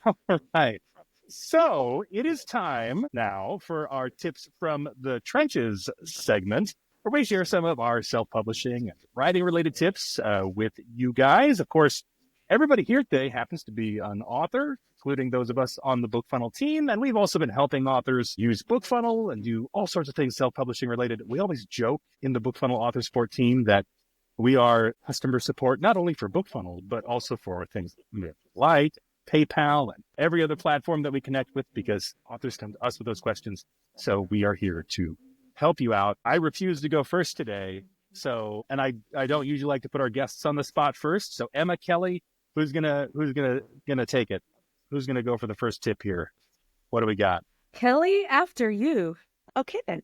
All right. So it is time now for our tips from the trenches segment, where we share some of our self-publishing and writing related tips with you guys. Of course, everybody here today happens to be an author, including those of us on the BookFunnel team. And we've also been helping authors use BookFunnel and do all sorts of things self-publishing related. We always joke in the BookFunnel author support team that we are customer support, not only for BookFunnel, but also for things like PayPal and every other platform that we connect with, because authors come to us with those questions. So we are here to help you out. I refuse to go first today. And I don't usually like to put our guests on the spot first. So Emma, Kelly, who's gonna take it? Who's gonna go for the first tip here? What do we got? Kelly, after you. Okay then.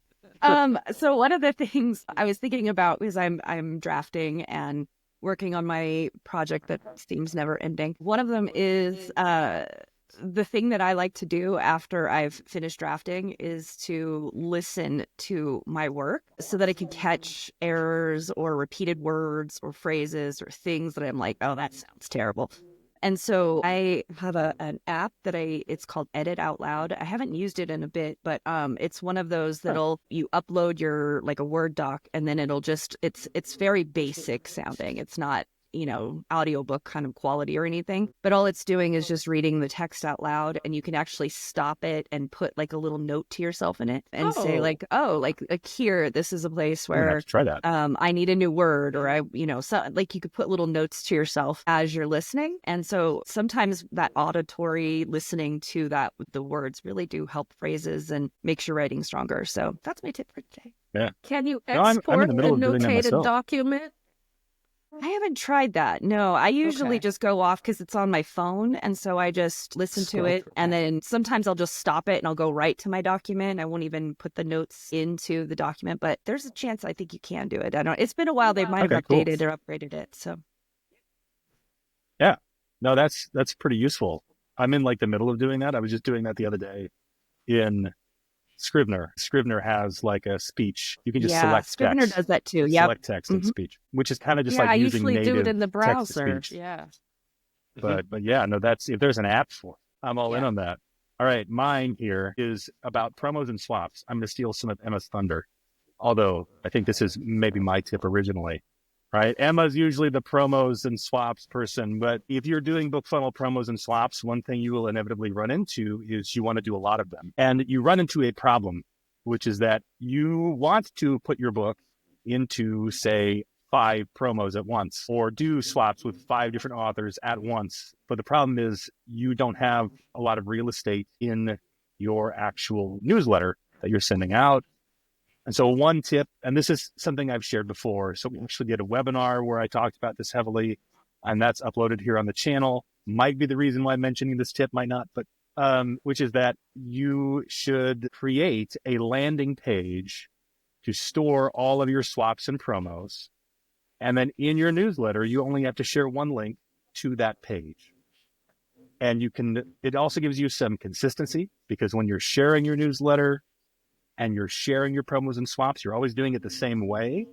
So one of the things I was thinking about is I'm drafting and working on my project that seems never ending. One of them is the thing that I like to do after I've finished drafting is to listen to my work so that I can catch errors or repeated words or phrases or things that I'm like, oh, that sounds terrible. And so I have an app that it's called Edit Out Loud. I haven't used it in a bit, but it's one of those you upload your like a Word doc, and then it's very basic sounding. It's not, audiobook kind of quality or anything, but all it's doing is just reading the text out loud, and you can actually stop it and put like a little note to yourself in it and say like, oh, like here, this is a place where try that. I need a new word, or like you could put little notes to yourself as you're listening. And so sometimes that auditory listening to that with the words really do help phrases and makes your writing stronger. So that's my tip for today. Yeah. Can you I'm export in the middle a of doing that notated myself. document? I haven't tried that. No, I usually just go off because it's on my phone. And so I just listen to it. And then sometimes I'll just stop it and I'll go right to my document. I won't even put the notes into the document, but there's a chance I think you can do it. I don't, it's been a while. They might have updated or upgraded it. So. Yeah, no, that's pretty useful. I'm in like the middle of doing that. I was just doing that the other day in Scrivener. Scrivener has like a speech. You can just select Scrivener text. does that too. Yeah, Select text and speech, which is kind of just like using native I usually do it in the text to browser. speech. Yeah. But yeah, no, that's, if there's an app for it, I'm all in on that. All right, mine here is about promos and swaps. I'm going to steal some of Emma's thunder, although I think this is maybe my tip originally. Right, Emma's usually the promos and swaps person, but if you're doing BookFunnel promos and swaps, one thing you will inevitably run into is you want to do a lot of them. And you run into a problem, which is that you want to put your book into, say, 5 promos at once, or do swaps with 5 different authors at once. But the problem is you don't have a lot of real estate in your actual newsletter that you're sending out. And so one tip, and this is something I've shared before. So we actually did a webinar where I talked about this heavily, and that's uploaded here on the channel. Might be the reason why I'm mentioning this tip, might not, but which is that you should create a landing page to store all of your swaps and promos. And then in your newsletter, you only have to share one link to that page. And it also gives you some consistency, because when you're sharing your newsletter and you're sharing your promos and swaps, you're always doing it the same way.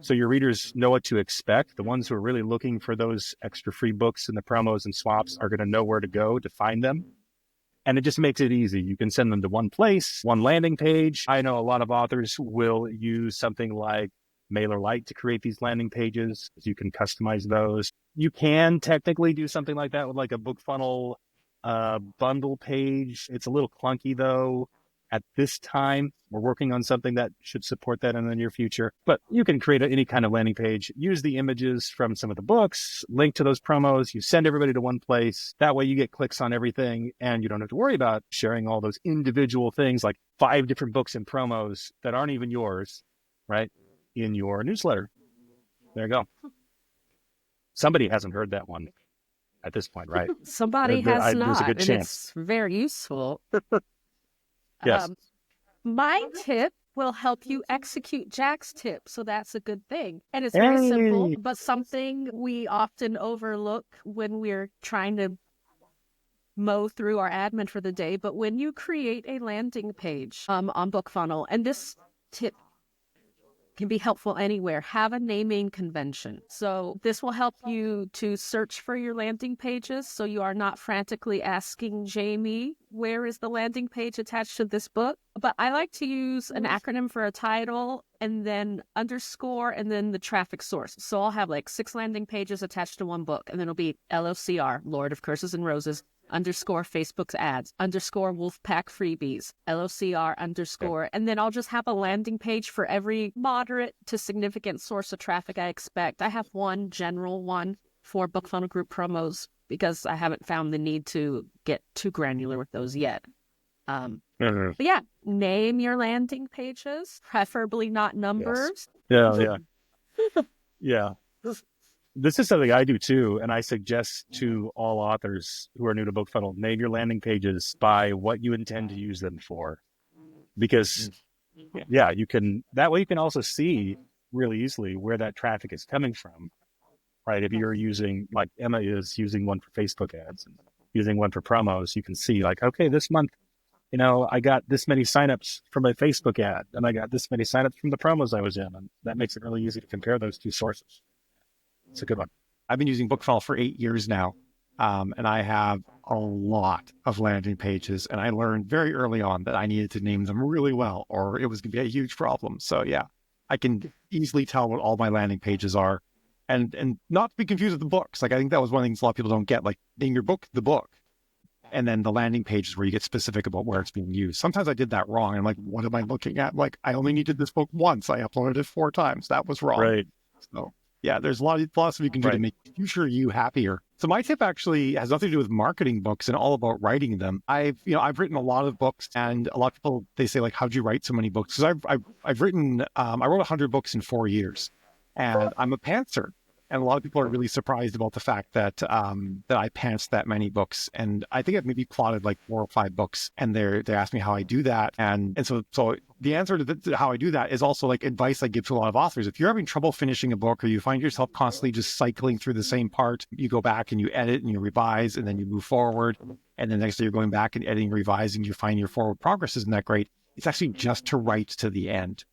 So your readers know what to expect. The ones who are really looking for those extra free books and the promos and swaps are going to know where to go to find them. And it just makes it easy. You can send them to one place, one landing page. I know a lot of authors will use something like MailerLite to create these landing pages. You can customize those. You can technically do something like that with like a BookFunnel bundle page. It's a little clunky though. At this time, we're working on something that should support that in the near future. But you can create any kind of landing page, use the images from some of the books, link to those promos, you send everybody to one place. That way you get clicks on everything, and you don't have to worry about sharing all those individual things like 5 different books and promos that aren't even yours, right, in your newsletter. There you go. Somebody hasn't heard that one at this point, right? Somebody has not. There's a good chance. It's very useful. Yes. My tip will help you execute Jack's tip, so that's a good thing. And it's very simple, but something we often overlook when we're trying to mow through our admin for the day. But when you create a landing page on BookFunnel, and this tip can be helpful anywhere. Have a naming convention. So this will help you to search for your landing pages, so you are not frantically asking Jamie, where is the landing page attached to this book? But I like to use an acronym for a title and then underscore and then the traffic source. So I'll have like 6 landing pages attached to one book, and then it'll be LOCR, Lord of Curses and Roses, underscore Facebook's ads, underscore Wolfpack freebies, LOCR underscore, and then I'll just have a landing page for every moderate to significant source of traffic I expect. I have one general one for BookFunnel group promos because I haven't found the need to get too granular with those yet. But yeah, name your landing pages, preferably not numbers. Yes. Yeah. This is something I do too, and I suggest to all authors who are new to BookFunnel, name your landing pages by what you intend to use them for. Because, you can, that way you can also see really easily where that traffic is coming from, right? If you're using, like Emma is using one for Facebook ads and using one for promos, you can see like, okay, this month, I got this many signups from a Facebook ad, and I got this many signups from the promos I was in, and that makes it really easy to compare those two sources. It's a good one. I've been using BookFunnel for 8 years now, and I have a lot of landing pages, and I learned very early on that I needed to name them really well, or it was going to be a huge problem. So yeah, I can easily tell what all my landing pages are, and not to be confused with the books. Like I think that was one of the things a lot of people don't get. Like name your book the book, and then the landing page is where you get specific about where it's being used. Sometimes I did that wrong. I'm like, what am I looking at? Like I only needed this book once. I uploaded it 4 times. That was wrong. Right. So yeah, there's a lot of stuff you can do to make future you happier. So my tip actually has nothing to do with marketing books and all about writing them. I've written a lot of books, and a lot of people, they say like, how'd you write so many books? Because I've written, I wrote 100 books in 4 years, and I'm a pantser. And a lot of people are really surprised about the fact that that I pants that many books. And I think I've maybe plotted like 4 or 5 books, and they ask me how I do that. And so the answer to how I do that is also like advice I give to a lot of authors. If you're having trouble finishing a book, or you find yourself constantly just cycling through the same part, you go back and you edit and you revise, and then you move forward. And then next day you're going back and editing, revising, you find your forward progress isn't that great. It's actually just to write to the end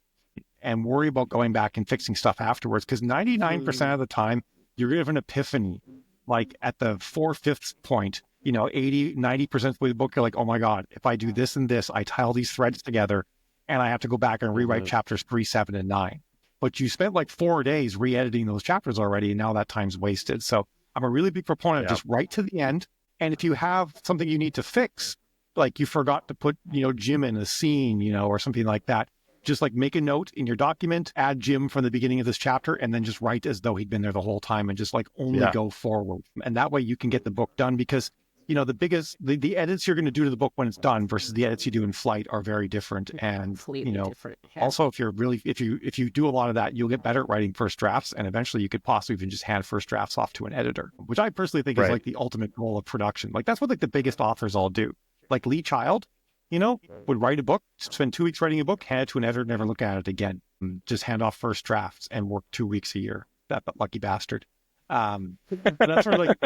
and worry about going back and fixing stuff afterwards. Because 99% of the time, you're going to have an epiphany. Like at the 4/5 point, 80, 90% of the way the book, you're like, oh my God, if I do this and this, I tie all these threads together, and I have to go back and rewrite chapters 3, 7, and 9. But you spent like 4 days re-editing those chapters already, and now that time's wasted. So I'm a really big proponent of just write to the end. And if you have something you need to fix, like you forgot to put, Jim in a scene, or something like that, just like make a note in your document, add Jim from the beginning of this chapter, and then just write as though he'd been there the whole time, and just like only go forward. And that way you can get the book done, because the edits you're going to do to the book when it's done versus the edits you do in flight are very different. And completely different. Yeah. Also, if you do a lot of that, you'll get better at writing first drafts, and eventually you could possibly even just hand first drafts off to an editor, which I personally think is like the ultimate goal of production. Like that's what like the biggest authors all do. Like Lee Child, would write a book, spend 2 weeks writing a book, hand it to an editor, never look at it again, just hand off first drafts and work 2 weeks a year. That lucky bastard. That's sort of like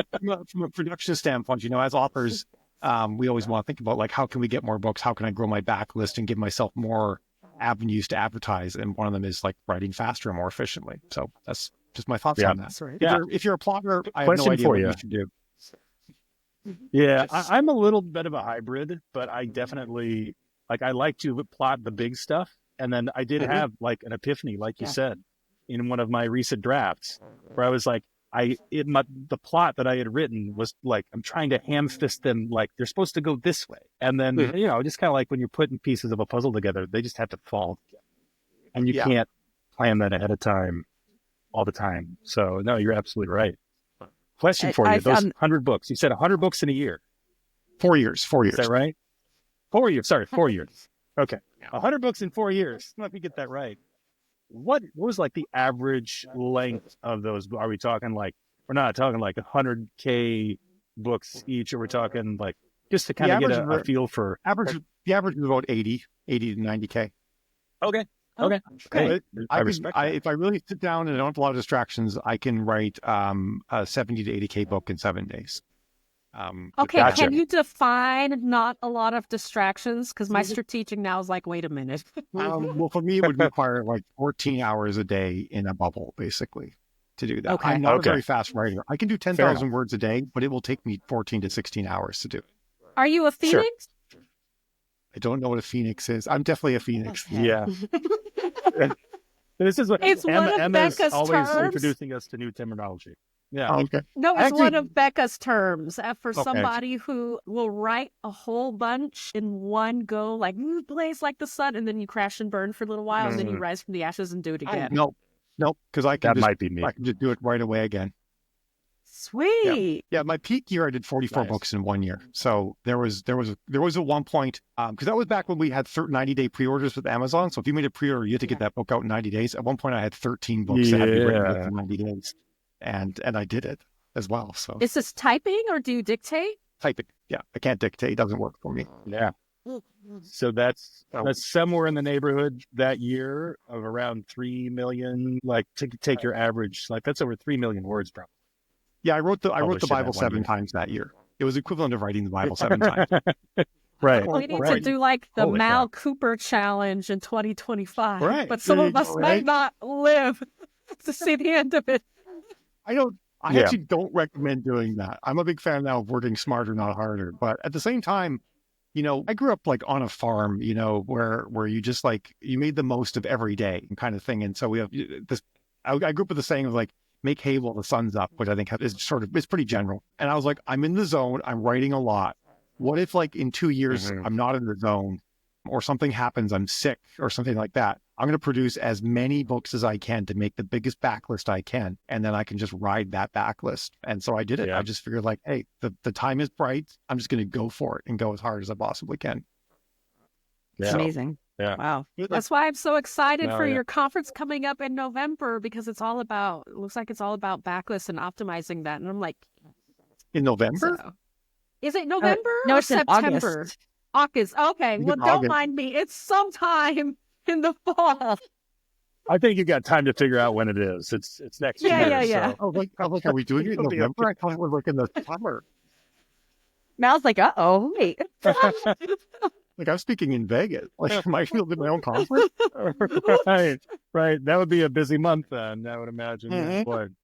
from a production standpoint, as authors, we always want to think about like, how can we get more books? How can I grow my backlist and give myself more avenues to advertise? And one of them is like writing faster and more efficiently. So that's just my thoughts on that. Right. If you're a plotter, I have no idea what you should do. Yeah, I'm a little bit of a hybrid, but I definitely I like to plot the big stuff. And then I did have like an epiphany, like you said, in one of my recent drafts, where I was like, the plot that I had written was like, I'm trying to ham fist them, like they're supposed to go this way. And then, just kind of like when you're putting pieces of a puzzle together, they just have to fall together. And you can't plan that ahead of time all the time. So no, you're absolutely right. Question for you. Those 100 books. You said 100 books in a year. 4 years. 4 years. Is that right? 4 years. Sorry, 4 years. Okay. 100 books in 4 years. Let me get that right. What was like the average length of those? Are we talking like, we're not talking like 100K books each, or we're talking like, just to kind of get a feel for the average is about 80 to 90K. Okay. Okay. Hey, I respect that. If I really sit down and I don't have a lot of distractions, I can write a 70 to 80K book in 7 days. Okay, Gotcha. can you define not a lot of distractions? Because my strategic now is like, wait a minute. Well, for me, it would require like 14 hours a day in a bubble, basically, to do that. Okay. I'm not a Okay. very fast writer. I can do 10,000 words a day, but it will take me 14 to 16 hours to do it. Are you a Sure. phoenix? I don't know what a phoenix is. I'm definitely a phoenix. Okay. Yeah. This is what It's one of Emma's Becca's always terms. introducing us to new terminology. Yeah. Okay. No, it's Actually- one of Becca's terms for Okay. somebody who will write a whole bunch in one go, like blaze like the sun, and then you crash and burn for a little while, and then you rise from the ashes and do it again. No, because I can That just might be me. I can just do it right away again. Sweet. Yeah, my peak year I did 44 Nice. books in 1 year. So there was a one point because that was back when we had 90-day pre-orders with Amazon. So if you made a pre-order, you had to get that book out in 90 days. At one point, I had 13 books that had to be written Yeah. within 90 days, and I did it as well. So Is this typing or do you dictate? typing, yeah, I can't dictate; it doesn't work for me. Yeah. So that's somewhere in the neighborhood that year of around 3 million. Like take your average, like that's over 3 million words, probably. Yeah, I wrote the Published it Bible that one 7 year. times that year. It was equivalent of writing the Bible 7 times. Right. We need to Right. do like the Holy Mal cow. Cooper challenge in 2025. Right. But some of us Right. might not live to see the end of it. I Yeah. actually don't recommend doing that. I'm a big fan now of working smarter, not harder. But at the same time, I grew up like on a farm, where you just like, you made the most of every day kind of thing. And so we have this, I grew up with the saying of like, make hay while the sun's up, which I think is it's pretty general. And I was like, I'm in the zone. I'm writing a lot. What if like in 2 years, I'm not in the zone or something happens, I'm sick or something like that? I'm going to produce as many books as I can to make the biggest backlist I can. And then I can just ride that backlist. And so I did it. Yeah. I just figured like, hey, the time is bright. I'm just going to go for it and go as hard as I possibly can. It's Yeah. amazing. Yeah. Wow. That's why I'm so excited No, for yeah. your conference coming up in November, because it looks like it's all about backlists and optimizing that. And I'm like, In November? so. Is it November No, or it's in September? August. August. Okay. It's Well, in don't August. mind me. It's sometime in the fall. I think you got time to figure out when it is. It's next Yeah, year. yeah. So. Are we doing it in It'll be a November? I thought it was like in the summer. Mal's like, wait. Like I'm speaking in Vegas. Like am I going to do my own conference? Right. That would be a busy month then, I would imagine. Mhm. Boy,